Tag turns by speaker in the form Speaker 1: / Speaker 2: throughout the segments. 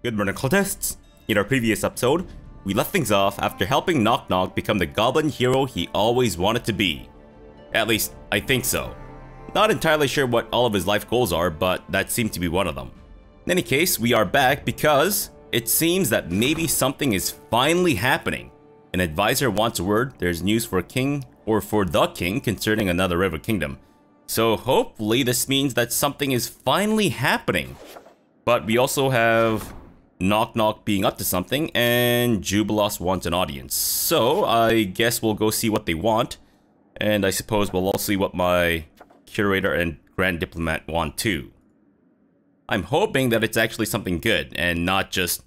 Speaker 1: Good morning, cultists. In our previous episode, we left things off after helping Knock Knock become the goblin hero he always wanted to be. At least, I think so. Not entirely sure what all of his life goals are, but that seemed to be one of them. In any case, we are back because it seems that maybe something is finally happening. An advisor wants word there's news for King, or for the King, concerning another river kingdom. So hopefully this means that something is finally happening. But we also have Knock Knock being up to something, and Jubilos wants an audience. So I guess we'll go see what they want. And I suppose we'll also see what my curator and grand diplomat want too. I'm hoping that it's actually something good and not just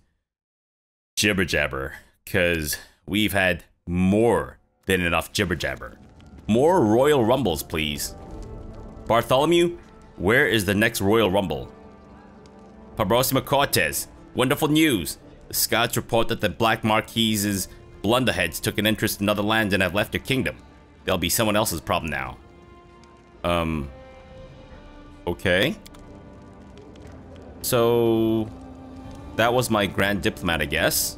Speaker 1: jibber jabber, because we've had more than enough jibber jabber. More Royal Rumbles, please. Bartholomew, where is the next Royal Rumble? Fabrosi Cortez, wonderful news. The scouts report that the Black Marquise's blunderheads took an interest in other lands and have left their kingdom. They'll be someone else's problem now. Okay. So that was my grand diplomat, I guess.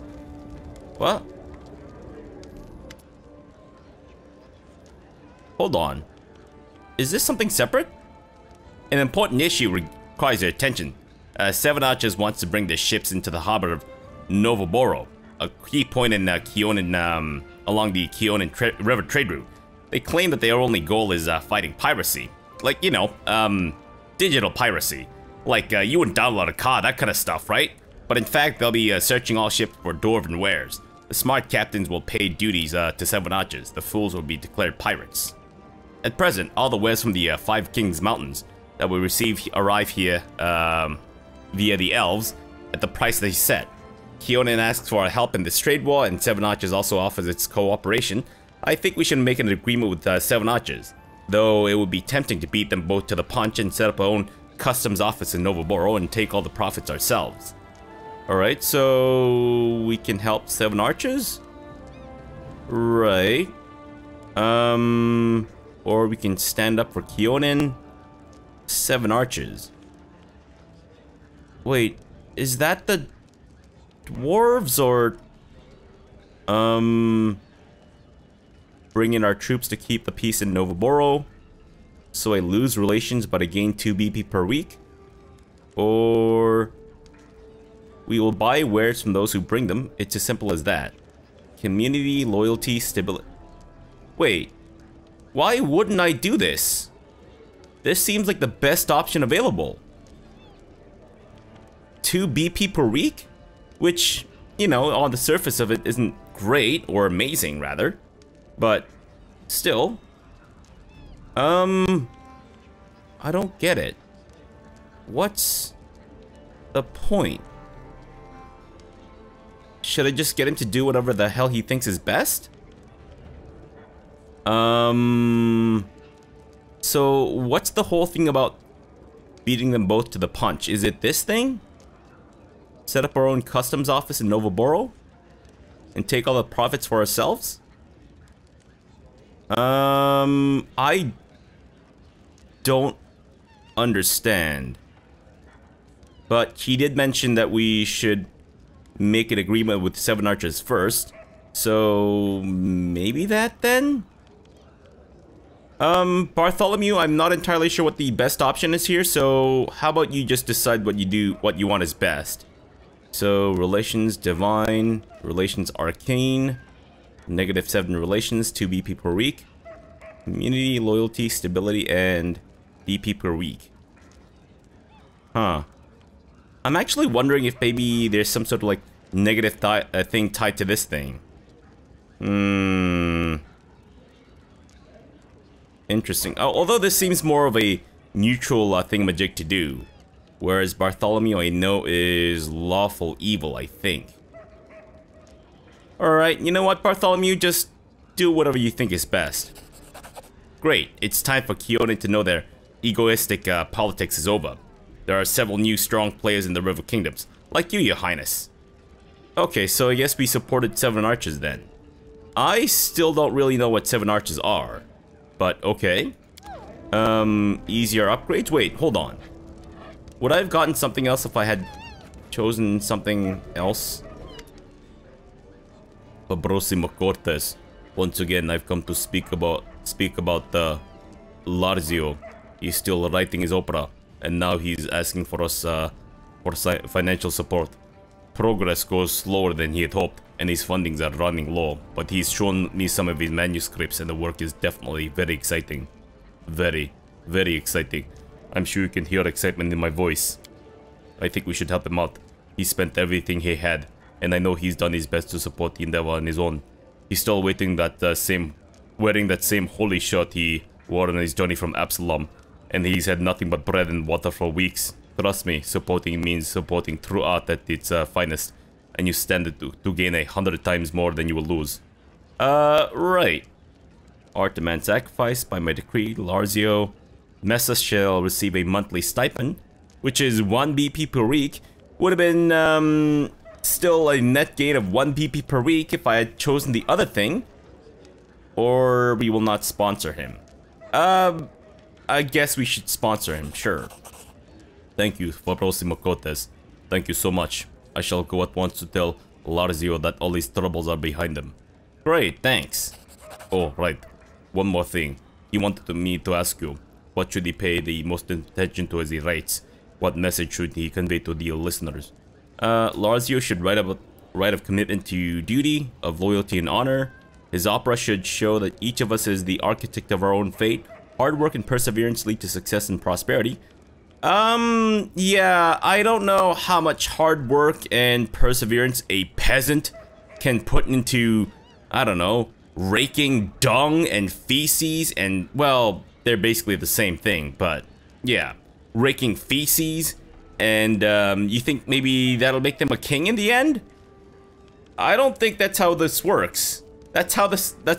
Speaker 1: What? Hold on. Is this something separate? An important issue requires your attention. Seven Archers wants to bring their ships into the harbor of Novoboro, a key point in Keonan, along the Keonan River trade route. They claim that their only goal is fighting piracy. Like, you know, digital piracy. Like, you wouldn't download a car, that kind of stuff, right? But in fact, they'll be searching all ships for dwarven wares. The smart captains will pay duties to Seven Archers. The fools will be declared pirates. At present, all the wares from the Five Kings Mountains that we receive arrive here via the elves at the price they set. Keonan asks for our help in this trade war, and Seven Archers also offers its cooperation. I think we should make an agreement with Seven Archers, though it would be tempting to beat them both to the punch and set up our own customs office in Novoboro and take all the profits ourselves. Alright, so we can help Seven Archers? Right. Or we can stand up for Keonan. Seven Archers. Wait, is that the dwarves or bring in our troops to keep the peace in Novoboro, so I lose relations but I gain 2 BP per week? Or we will buy wares from those who bring them. It's as simple as that. Community, loyalty, stability. Wait, why wouldn't I do this? This seems like the best option available. 2 BP per week? Which, you know, on the surface of it isn't great, or amazing rather. But still, I don't get it. What's the point? Should I just get him to do whatever the hell he thinks is best? So what's the whole thing about beating them both to the punch? Is it this thing? Set up our own customs office in Novoboro? And take all the profits for ourselves? I don't understand. But he did mention that we should make an agreement with Seven Archers first. So maybe that then? Bartholomew, I'm not entirely sure what the best option is here, so how about you just decide what you want is best. So, relations divine, relations arcane, -7 relations, 2 BP per week, community, loyalty, stability, and BP per week. Huh. I'm actually wondering if maybe there's some sort of like negative thing tied to this thing. Interesting. Although this seems more of a neutral thingamajig to do. Whereas Bartholomew, I know, is lawful evil, I think. Alright, you know what, Bartholomew? Just do whatever you think is best. Great, it's time for Keonan to know their egoistic politics is over. There are several new strong players in the River Kingdoms, like you, Your Highness. Okay, so I guess we supported Seven Archers then. I still don't really know what Seven Archers are, but okay. Easier upgrades? Wait, hold on. Would I have gotten something else if I had chosen something else? Fabrosi Cortes. Once again, I've come to speak about Larzio. He's still writing his opera, and now he's asking for us for financial support. Progress goes slower than he had hoped, and his fundings are running low. But he's shown me some of his manuscripts, and the work is definitely very exciting. Very, very exciting. I'm sure you can hear excitement in my voice. I think we should help him out. He spent everything he had, and I know he's done his best to support the endeavor on his own. He's still wearing that same holy shirt he wore on his journey from Absalom, and he's had nothing but bread and water for weeks. Trust me, supporting means supporting true art at its finest, and you stand it to gain 100 times more than you will lose. Right. Art demand sacrifice. By my decree, Larzio Messa shall receive a monthly stipend, which is 1 BP per week. Would have been, still a net gain of 1 BP per week if I had chosen the other thing. Or we will not sponsor him. I guess we should sponsor him, sure. Thank you, Fabrosi Mocotes. Thank you so much. I shall go at once to tell Larzio that all these troubles are behind him. Great, thanks. Oh, right. One more thing. He wanted me to ask you, what should he pay the most attention to as he writes? What message should he convey to the listeners? Larzio should write of commitment to duty, of loyalty and honor. His opera should show that each of us is the architect of our own fate. Hard work and perseverance lead to success and prosperity. Yeah, I don't know how much hard work and perseverance a peasant can put into, I don't know, raking dung and feces and, well, they're basically the same thing, but yeah, raking feces and, you think maybe that'll make them a king in the end? I don't think that's how this works. That's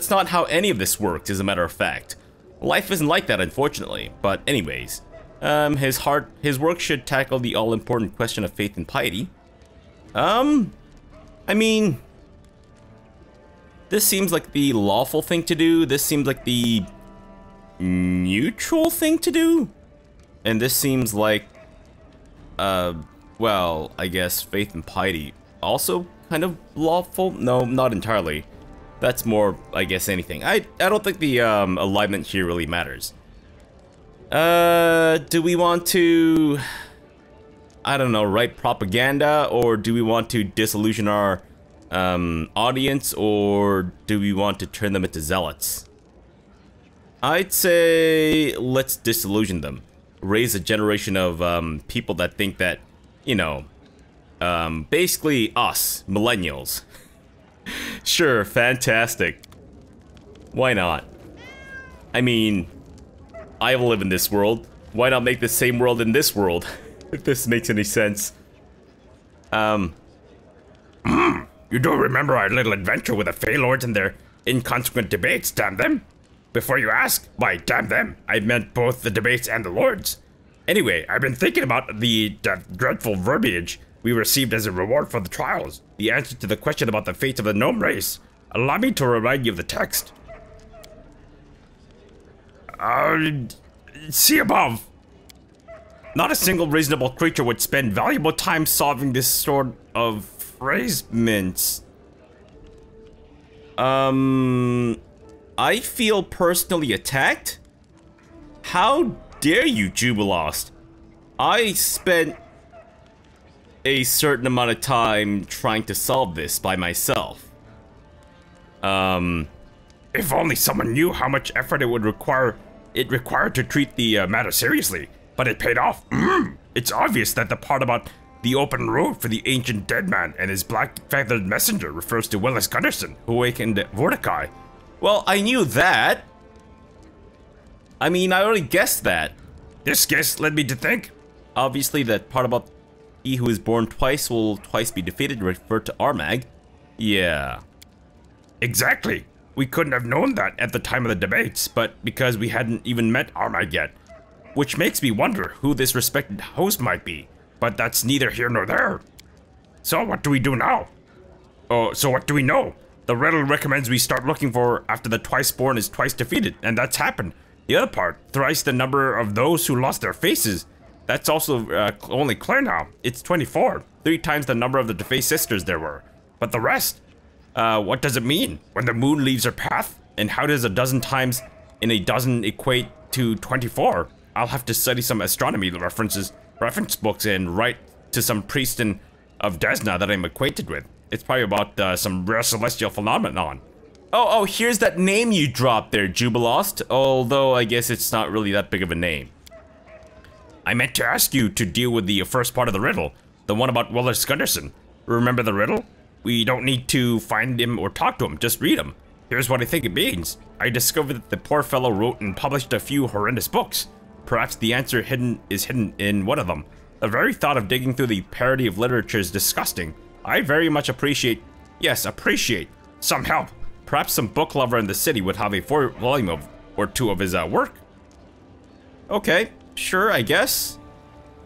Speaker 1: not how any of this works, as a matter of fact. Life isn't like that, unfortunately, but anyways. His work should tackle the all-important question of faith and piety. I mean, this seems like the lawful thing to do. This seems like the neutral thing to do. And this seems like, well, I guess faith and piety also kind of lawful. No, not entirely. That's more, I guess, anything. I don't think the alignment here really matters. Do we want to, I don't know, write propaganda, or do we want to disillusion our audience, or do we want to turn them into zealots? I'd say let's disillusion them. Raise a generation of people that think that, you know, basically us, millennials. Sure, fantastic. Why not? I mean, I live in this world. Why not make the same world in this world? If this makes any sense. You don't remember our little adventure with the Fey Lords and their inconsequent debates, damn them? Before you ask, why, damn them, I meant both the debates and the Lords. Anyway, I've been thinking about that dreadful verbiage we received as a reward for the trials. The answer to the question about the fate of the gnome race. Allow me to remind you of the text. See above. Not a single reasonable creature would spend valuable time solving this sort of phrasement. I feel personally attacked? How dare you, Jubilost? I spent a certain amount of time trying to solve this by myself. If only someone knew how much effort it required to treat the matter seriously, but it paid off. It's obvious that the part about the open road for the ancient dead man and his black-feathered messenger refers to Willis Gunderson, who awakened Vorticai. Well, I knew that. I mean, I already guessed that. This guess led me to think, obviously, that part about he who is born twice will twice be defeated referred to Armag. Yeah. Exactly. We couldn't have known that at the time of the debates, but because we hadn't even met Armag yet. Which makes me wonder who this respected host might be, but that's neither here nor there. So what do we do now? Oh, so what do we know? The riddle recommends we start looking for after the twice born is twice defeated, and that's happened. The other part, thrice the number of those who lost their faces. That's also only clear now. It's 24. 3 times the number of the defaced sisters there were. But the rest? What does it mean when the moon leaves her path? And how does a dozen times in a dozen equate to 24? I'll have to study some astronomy reference books and write to some priest of Desna that I'm acquainted with. It's probably about some rare celestial phenomenon. Oh, here's that name you dropped there, Jubilost. Although I guess it's not really that big of a name. I meant to ask you to deal with the first part of the riddle. The one about Willis Gunderson. Remember the riddle? We don't need to find him or talk to him, just read him. Here's what I think it means. I discovered that the poor fellow wrote and published a few horrendous books. Perhaps the answer is hidden in one of them. The very thought of digging through the parody of literature is disgusting. I very much appreciate some help. Perhaps some book lover in the city would have a volume or two of his work. Okay, sure, I guess.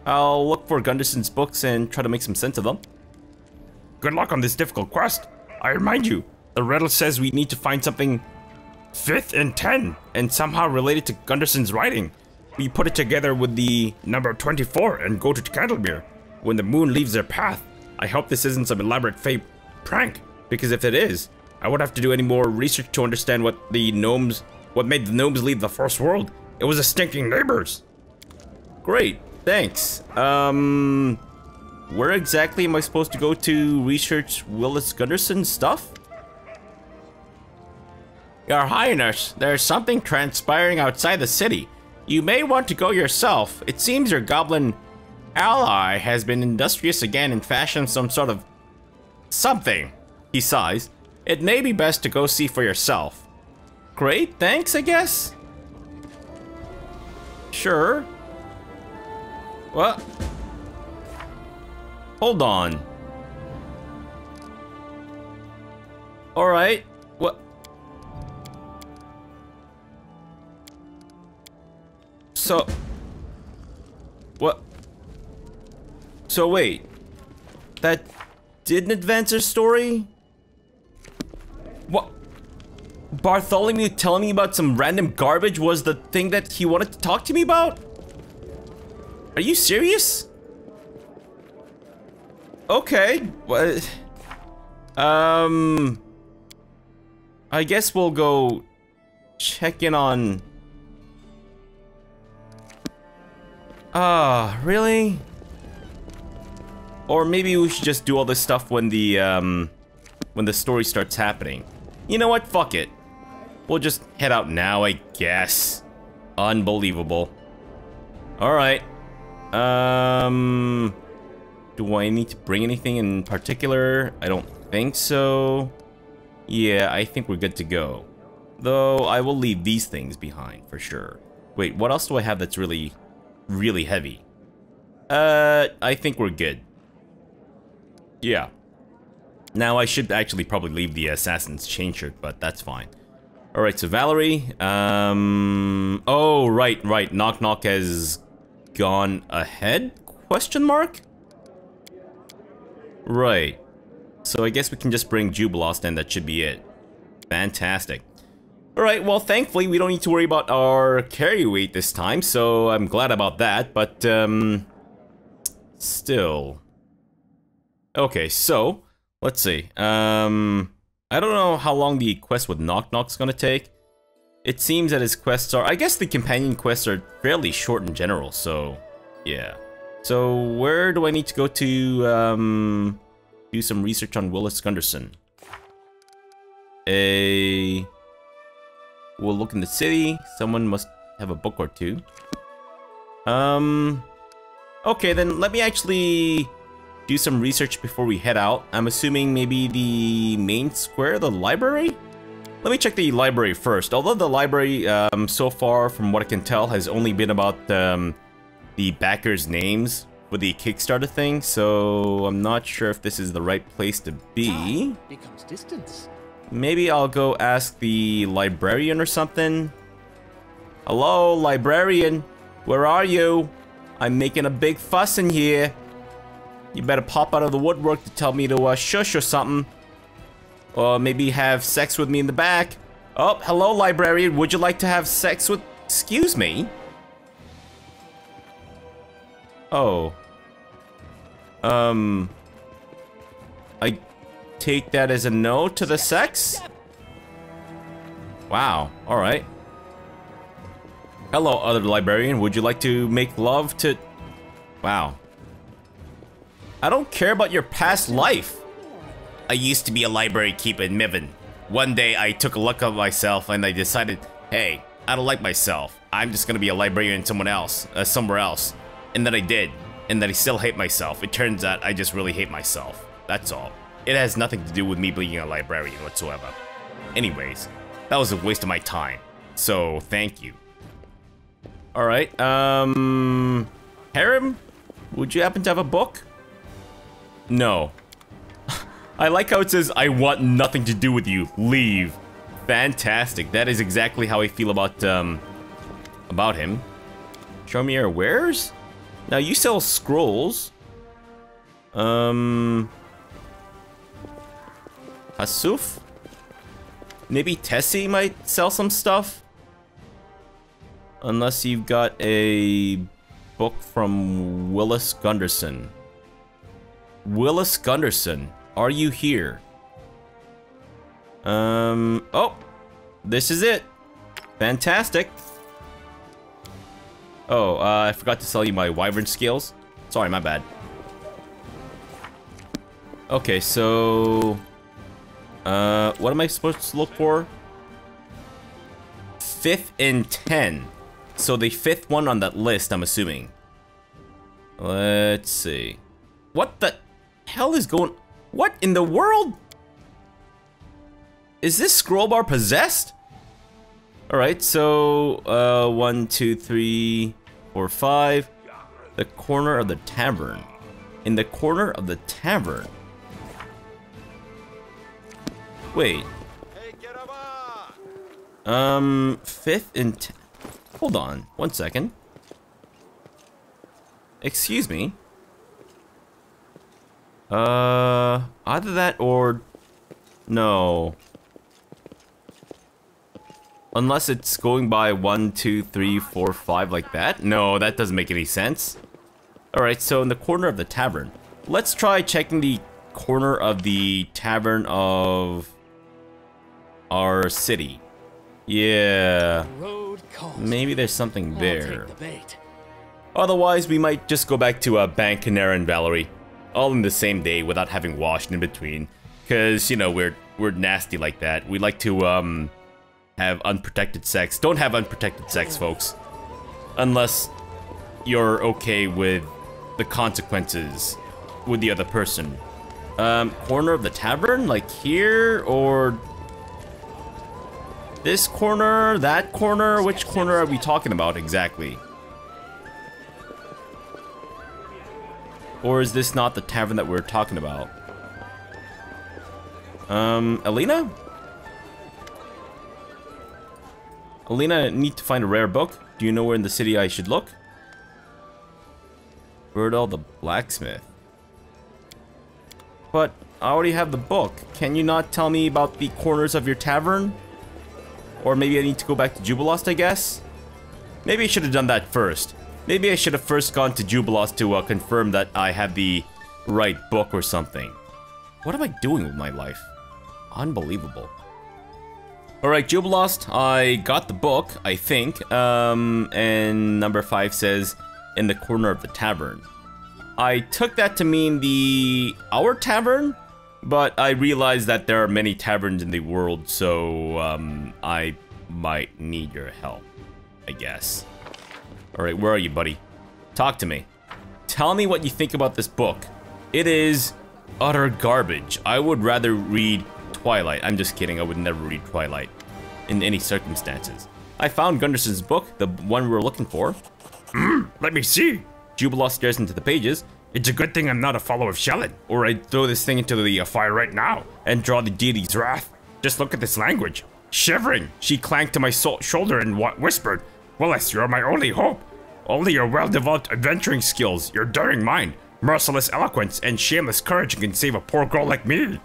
Speaker 1: I'll look for Gunderson's books and try to make some sense of them. Good luck on this difficult quest. I remind you, the riddle says we need to find something 5th and 10 and somehow related to Gunderson's writing. We put it together with the number 24 and go to Candlemere when the moon leaves their path. I hope this isn't some elaborate fake prank, because if it is, I won't have to do any more research to understand what made the gnomes leave the first world. It was the stinking neighbors. Great, thanks. Where exactly am I supposed to go to research Willis Gunderson's stuff? Your Highness, there's something transpiring outside the city. You may want to go yourself. It seems your goblin ally has been industrious again and fashioned some sort of something. He sighs. It may be best to go see for yourself. Great, thanks, I guess? Sure. What? Hold on. Alright. What? So... What? So wait. That didn't advance her story? What? Bartholomew telling me about some random garbage was the thing that he wanted to talk to me about? Are you serious? Okay, what? I guess we'll go check in on... really? Or maybe we should just do all this stuff when the story starts happening. You know what? Fuck it. We'll just head out now, I guess. Unbelievable. Alright. Do I need to bring anything in particular? I don't think so. Yeah, I think we're good to go. Though, I will leave these things behind, for sure. Wait, what else do I have that's really, really heavy? I think we're good. Yeah. Now, I should actually probably leave the Assassin's Chain Shirt, but that's fine. Alright, so Valerie, oh, right, Knock Knock has gone ahead? Question mark? Right. So I guess we can just bring Jubilost and that should be it. Fantastic. Alright, well, thankfully, we don't need to worry about our carry weight this time, so I'm glad about that, but, still. Okay, so, let's see. I don't know how long the quest with Knock Knock's gonna take. It seems that his quests are... I guess the companion quests are fairly short in general, so... yeah. So, where do I need to go to, do some research on Willis Gunderson? We'll look in the city. Someone must have a book or two. Okay, then let me actually... do some research before we head out. I'm assuming maybe the main square, the library? Let me check the library first. Although the library, so far, from what I can tell, has only been about the backers' names with the Kickstarter thing, so I'm not sure if this is the right place to be.
Speaker 2: Becomes distance.
Speaker 1: Maybe I'll go ask the librarian or something. Hello, librarian. Where are you? I'm making a big fuss in here. You better pop out of the woodwork to tell me to shush or something. Or maybe have sex with me in the back. Oh, hello, librarian. Would you like to have sex with... Excuse me? Oh. I take that as a no to the sex? Wow, alright. Hello, other librarian. Would you like to make love to... Wow. I don't care about your past life. I used to be a library keeper in Miven. One day I took a look at myself and I decided, hey, I don't like myself. I'm just gonna be a librarian somewhere else. And then I did. And then I still hate myself. It turns out I just really hate myself. That's all. It has nothing to do with me being a librarian whatsoever. Anyways, that was a waste of my time. So, thank you. Alright, Harem? Would you happen to have a book? No. I like how it says, I want nothing to do with you. Leave. Fantastic. That is exactly how I feel about him. Show me your wares? Now, you sell scrolls. Hasuf? Maybe Tessie might sell some stuff? Unless you've got a book from Willis Gunderson. Willis Gunderson, are you here? Oh, this is it. Fantastic. Oh, I forgot to sell you my wyvern scales. Sorry, my bad. Okay, so... what am I supposed to look for? 5th and 10. So the 5th one on that list, I'm assuming. Let's see. What the hell is going... What in the world? Is this scroll bar possessed? Alright, so... 1, 2, 3, 4, 5. The corner of the tavern. In the corner of the tavern. Wait. 5th and... Hold on, 1 second. Excuse me. Either that or... No. Unless it's going by 1, 2, 3, 4, 5 like that? No, that doesn't make any sense. Alright, so in the corner of the tavern. Let's try checking the corner of the tavern of... our city. Yeah. Maybe there's something there. Otherwise, we might just go back to Bank Canera and Valerie. All in the same day without having washed in between. Cause, you know, we're nasty like that. We like to, have unprotected sex. Don't have unprotected sex, folks. Unless you're okay with the consequences with the other person. Corner of the tavern? Like here, or... this corner? That corner? Which corner are we talking about exactly? Or is this not the tavern that we're talking about? Alina? Alina, I need to find a rare book. Do you know where in the city I should look? Birdall the blacksmith. But I already have the book. Can you not tell me about the corners of your tavern? Or maybe I need to go back to Jubilost, I guess? Maybe I should have done that first. Maybe I should have first gone to Jubilost to confirm that I have the right book or something. What am I doing with my life? Unbelievable. Alright, Jubilost, I got the book, I think. And number 5 says, in the corner of the tavern. I took that to mean our tavern? But I realized that there are many taverns in the world, so, I might need your help, I guess. Alright, where are you, buddy? Talk to me. Tell me what you think about this book. It is utter garbage. I would rather read Twilight. I'm just kidding, I would never read Twilight. In any circumstances. I found Gunderson's book, the one we were looking for.
Speaker 2: Let me see.
Speaker 1: Jubilost stares into the pages.
Speaker 2: It's a good thing I'm not a follower of Shellin, or I'd throw this thing into the fire right now and draw the deity's wrath. Just look at this language. Shivering, she clanked to my shoulder and whispered, Willis, you're my only hope. Only your well-developed adventuring skills, your daring mind, merciless eloquence, and shameless courage can save a poor girl like me.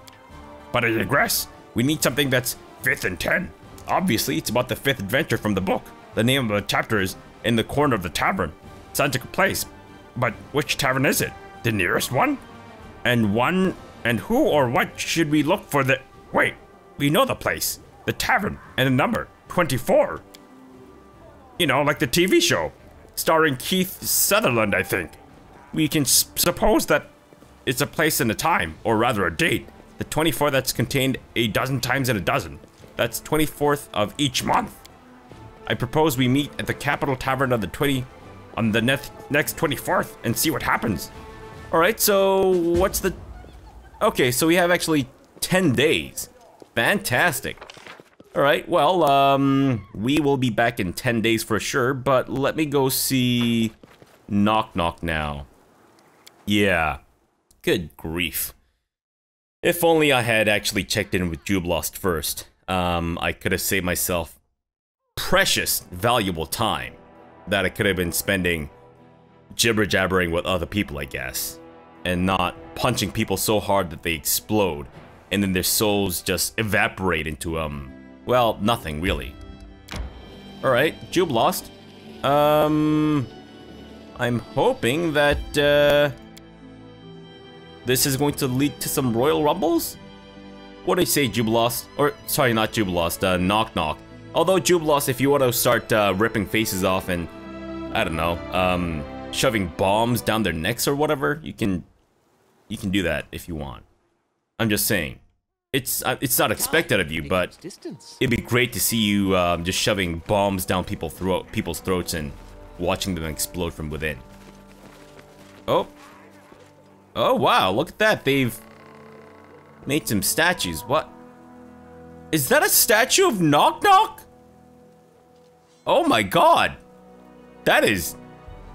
Speaker 2: But I digress. We need something that's 5th and 10. Obviously, it's about the 5th adventure from the book. The name of the chapter is In the Corner of the Tavern. Sounds like a place. But which tavern is it? The nearest one? And who or what should we look for the... Wait, we know the place. The tavern and the number, 24. You know, like the TV show, starring Keith Sutherland, I think. We can suppose that it's a place and a time, or rather a date. The 24 that's contained a dozen times in a dozen. That's 24th of each month. I propose we meet at the Capital Tavern on the next 24th and see what happens. Alright, so what's the... Okay, so we have actually 10 days. Fantastic. Alright, well, we will be back in 10 days for sure, but let me go see Knock Knock now. Yeah. Good grief. If only I had actually checked in with Jublost first. I could have saved myself precious, valuable time that I could have been spending jibber-jabbering with other people, I guess. And not punching people so hard that they explode, and then their souls just evaporate into, well, nothing, really. Alright, Jublost. I'm hoping that, this is going to lead to some Royal Rumbles? What do you say, Jublost? Or, sorry, not Jublost, Knock Knock. Although, Jublost, if you want to start, ripping faces off and, I don't know, shoving bombs down their necks or whatever, you can do that if you want. I'm just saying. It's not expected of you, but it'd be great to see you just shoving bombs down people's throats and watching them explode from within. Oh wow! Look at that. They've made some statues. What? Is that a statue of Knock Knock? Oh my god! That is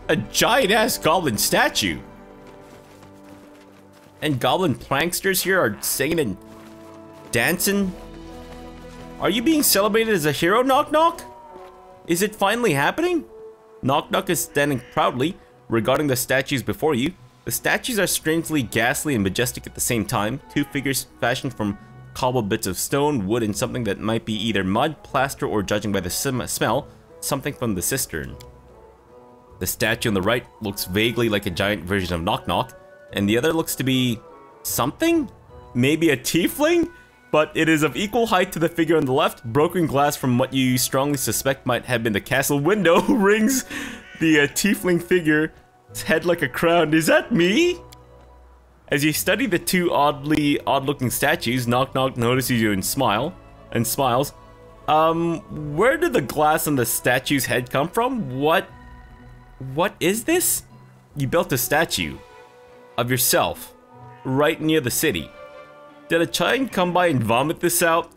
Speaker 2: a giant-ass goblin statue. And goblin pranksters here are singing and dancing. Are you being celebrated as a hero, Knock Knock? Is it finally happening? Knock Knock is standing proudly, regarding the statues before you. The statues are strangely ghastly and majestic at the same time. Two figures fashioned from cobbled bits of stone, wood, and something that might be either mud, plaster, or judging by the smell, something from the cistern. The statue on the right looks vaguely like a giant version of Knock Knock, and the other looks to be something? Maybe a tiefling? But it is of equal height to the figure on the left. Broken glass from what you strongly suspect might have been the castle window rings the tiefling figure's head like a crown. Is that me? As you study the two odd-looking statues, Knock Knock notices you and smiles. Where did the glass on the statue's head come from? What is this? You built a statue of yourself right near the city. Did a child come by and vomit this out?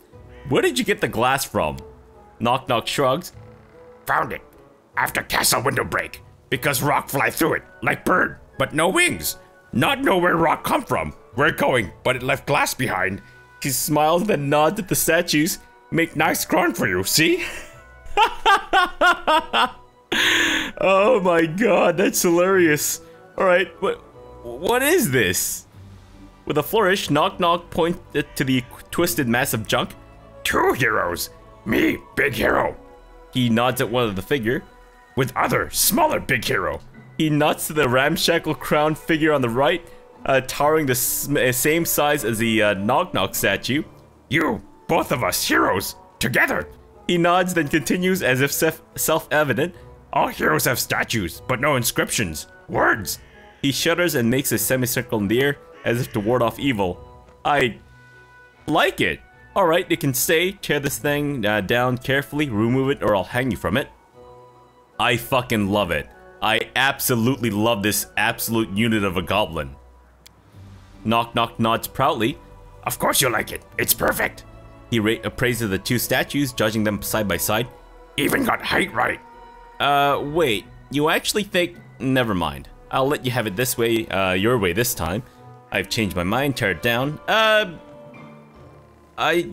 Speaker 2: Where did you get the glass from? Knock Knock shrugs. Found it. After castle window break. Because rock fly through it, like bird, but no wings. Not know where rock come from. Where it going, but it left glass behind.
Speaker 1: He smiles then nods at the statues.
Speaker 2: Make nice crown for you, see?
Speaker 1: Oh my god, that's hilarious. Alright, what is this? With a flourish, Knock Knock pointed to the twisted mass of junk.
Speaker 2: Two heroes. Me, big hero.
Speaker 1: He nods at one of the figure.
Speaker 2: With other, smaller big hero.
Speaker 1: He nods to the ramshackle crowned figure on the right, towering the same size as the Knock Knock statue.
Speaker 2: You, both of us, heroes, together.
Speaker 1: He nods, then continues as if self-evident.
Speaker 2: All heroes have statues, but no inscriptions. Words.
Speaker 1: He shudders and makes a semicircle in the air, as if to ward off evil. I like it. Alright, it can stay. Tear this thing down carefully, remove it, or I'll hang you from it. I fucking love it. I absolutely love this absolute unit of a goblin. Knock Knock nods proudly.
Speaker 2: Of course you like it. It's perfect.
Speaker 1: He appraises the two statues, judging them side by side.
Speaker 2: Even got height right.
Speaker 1: Wait. You actually think... Never mind. I'll let you have it this way, your way this time. I've changed my mind, tear it down.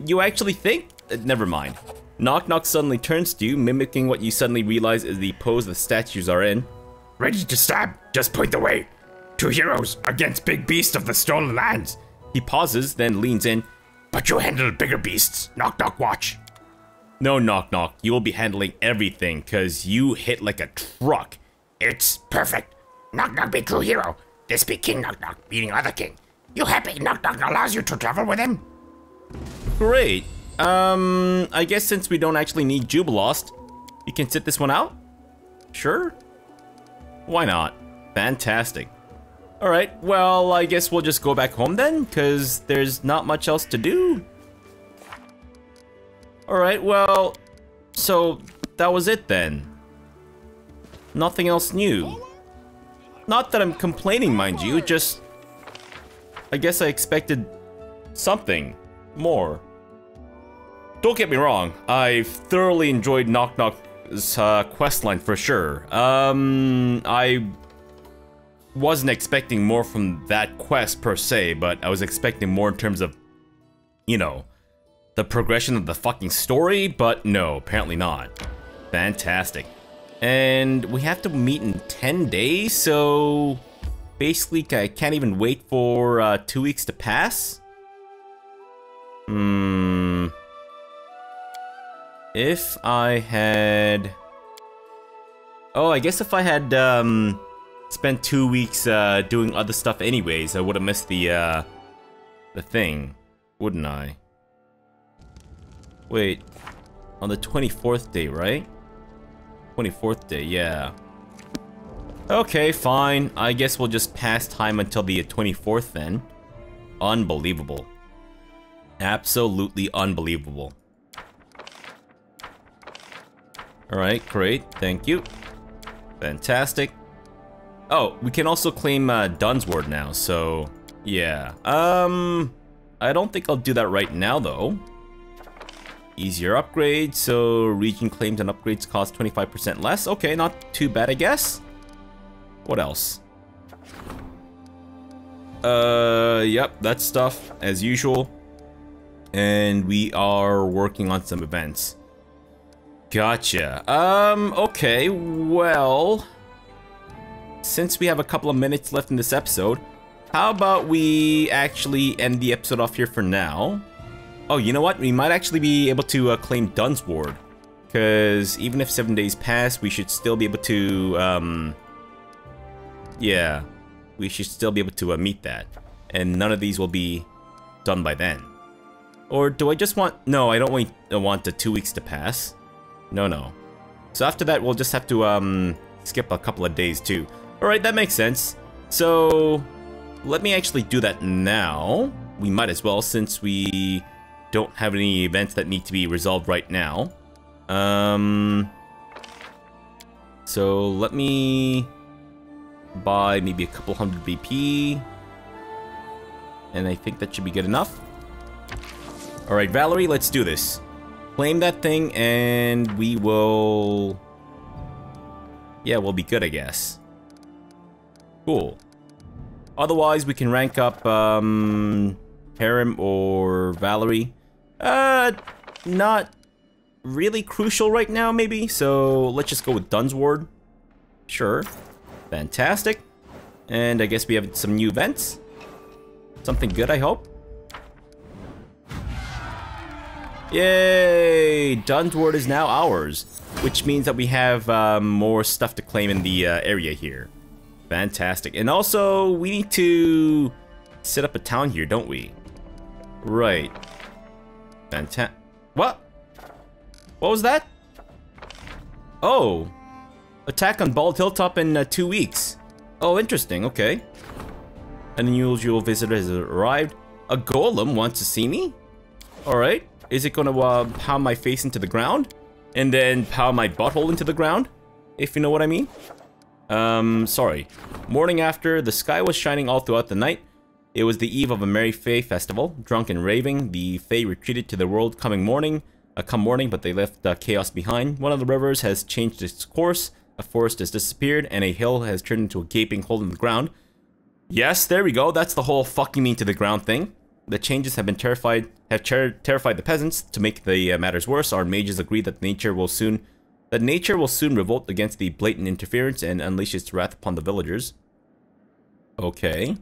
Speaker 1: You actually think? Never mind. Knock Knock suddenly turns to you, mimicking what you suddenly realize is the pose the statues are in.
Speaker 2: Ready to stab, just point the way. Two heroes against big beasts of the stolen lands.
Speaker 1: He pauses, then leans in.
Speaker 2: But you handle bigger beasts, Knock Knock watch.
Speaker 1: No, Knock Knock, you will be handling everything, cause you hit like a truck.
Speaker 2: It's perfect. Knock Knock be true hero. This be King Knock Knock beating other king. You happy Knock Knock allows you to travel with him?
Speaker 1: Great. I guess since we don't actually need Jubilost, you can sit this one out? Sure. Why not? Fantastic. Alright, well, I guess we'll just go back home then, because there's not much else to do. Alright, well, so that was it then. Nothing else new. Not that I'm complaining, mind you, just... I guess I expected something more. Don't get me wrong, I've thoroughly enjoyed Knock Knock's questline for sure. I wasn't expecting more from that quest per se, but I was expecting more in terms of, you know, the progression of the fucking story, but no, apparently not. Fantastic. And we have to meet in 10 days, so basically I can't even wait for 2 weeks to pass. If I had... Oh, I guess if I had spent 2 weeks doing other stuff anyways, I would have missed the thing, wouldn't I? Wait, on the 24th day, right? 24th day, yeah. Okay, fine. I guess we'll just pass time until the 24th then. Unbelievable. Absolutely unbelievable. Alright, great. Thank you. Fantastic. Oh, we can also claim Dunsword now, so... Yeah. I don't think I'll do that right now, though. Easier upgrade, so region claims and upgrades cost 25% less. Okay, not too bad, I guess. What else? Yep, that's stuff, as usual. And we are working on some events. Gotcha. Okay, well... Since we have a couple of minutes left in this episode, how about we actually end the episode off here for now? Oh, you know what? We might actually be able to claim Dunsword. Because even if 7 days pass, we should still be able to, yeah. We should still be able to meet that. And none of these will be done by then. Or do I just want... No, I don't want the 2 weeks to pass. No. So after that, we'll just have to, skip a couple of days too. Alright, that makes sense. So, let me actually do that now. We might as well, since we don't have any events that need to be resolved right now. So let me buy maybe a couple hundred BP. And I think that should be good enough. Alright, Valerie, let's do this. Claim that thing and we will... Yeah, we'll be good, I guess. Cool. Otherwise, we can rank up, Harem or Valerie. Not really crucial right now, maybe. So, let's just go with Dunsword. Sure. Fantastic. And I guess we have some new events. Something good, I hope. Yay! Dunsword is now ours. Which means that we have more stuff to claim in the area here. Fantastic. And also, we need to set up a town here, don't we? Right. Fantastic. What? What was that? Oh. Attack on Bald Hilltop in 2 weeks. Oh, interesting. Okay. An unusual visitor has arrived. A golem wants to see me? Alright. Is it gonna pound my face into the ground? And then pound my butthole into the ground? If you know what I mean? Sorry. Morning after, the sky was shining all throughout the night. It was the eve of a merry Fae festival. Drunk and raving, the Fae retreated to the world come morning, but they left chaos behind. One of the rivers has changed its course, a forest has disappeared, and a hill has turned into a gaping hole in the ground. Yes, there we go. That's the whole fucking me to the ground thing. The changes have terrified the peasants. To make the matters worse, our mages agree that nature will soon revolt against the blatant interference and unleash its wrath upon the villagers. Okay.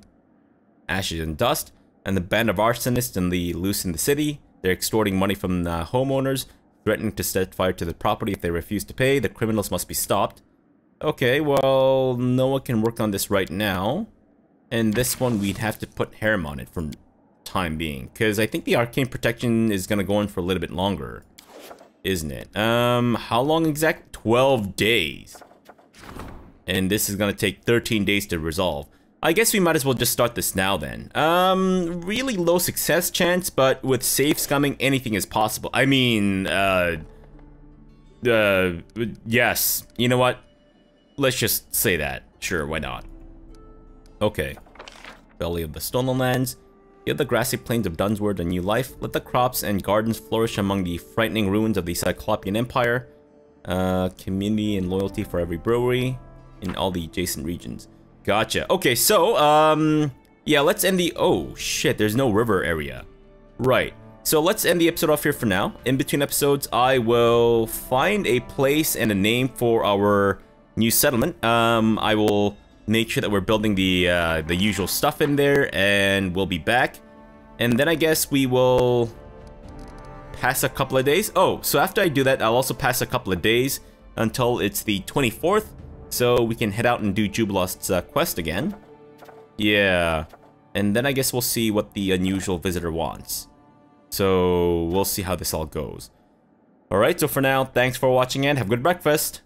Speaker 1: Ashes and dust, and the band of arsonists loose in the city. They're extorting money from homeowners, threatening to set fire to the property if they refuse to pay. The criminals must be stopped. Okay, well, no one can work on this right now. And this one, we'd have to put Harem on it for time being. Because I think the arcane protection is going to go on for a little bit longer. Isn't it? How long exact? 12 days. And this is going to take 13 days to resolve. I guess we might as well just start this now then. Really low success chance, but with saves coming, anything is possible. I mean, yes. You know what? Let's just say that. Sure, why not? Okay. Belly of the Stolen Lands. Give the grassy plains of Dunsword a new life. Let the crops and gardens flourish among the frightening ruins of the Cyclopean Empire. Community and loyalty for every brewery in all the adjacent regions. Gotcha. Okay, so, yeah, let's end the... Oh, shit, there's no river area. Right. So let's end the episode off here for now. In between episodes, I will find a place and a name for our new settlement. I will make sure that we're building the usual stuff in there, and we'll be back. And then I guess we will pass a couple of days. Oh, so after I do that, I'll also pass a couple of days until it's the 24th, so we can head out and do Jubilost's quest again. Yeah, and then I guess we'll see what the unusual visitor wants. So we'll see how this all goes. Alright, so for now, thanks for watching and have a good breakfast.